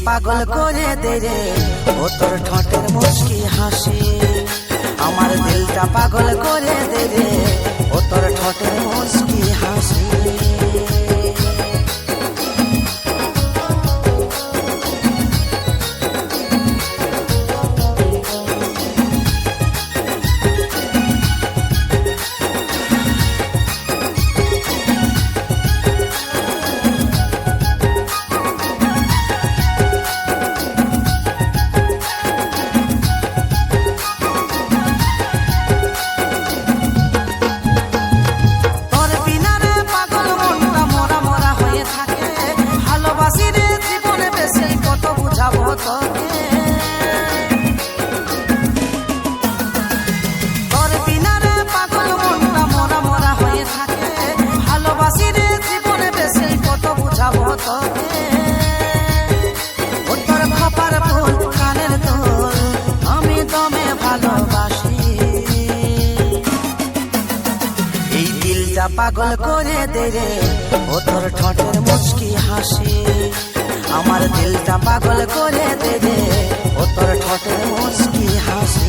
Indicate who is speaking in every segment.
Speaker 1: পাগল করে দে রে ও তোর ঠোঁটের মুচকি হাসি। আমার দিলটা পাগল করে দে রে ও তোর ঠোঁটের মুচকি হাসি। পাগল করে দে রে ও তোর ঠোঁটের মুচকি হাসি। আমার দিলটা পাগল করে দে রে ও তোর ঠোঁটের মুচকি হাসি।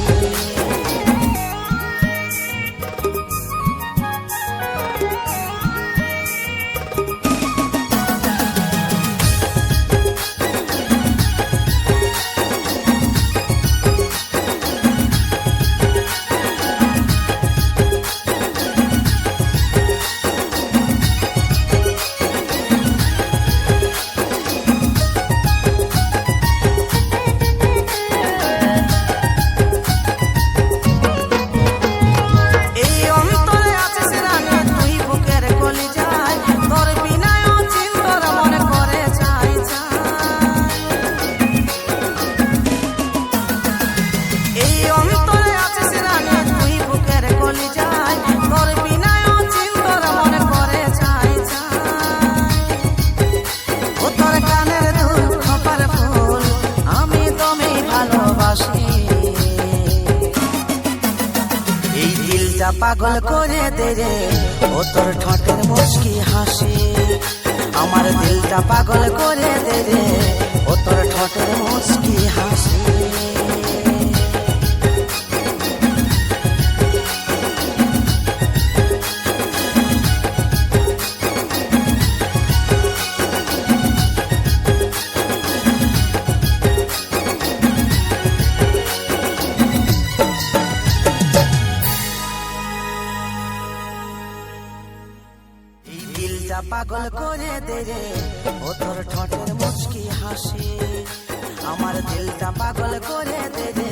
Speaker 1: পাগল করে দে রে ও তোর ঠোঁটের মুচকি হাসি। আমার দিলটা পাগল করে দে রে ও তোর ঠোঁটের মুচকি হাসি। পাগল করে দে রে ও তোর ঠোঁটের মুচকি হাসি। আমার দিলটা পাগল করে দে রে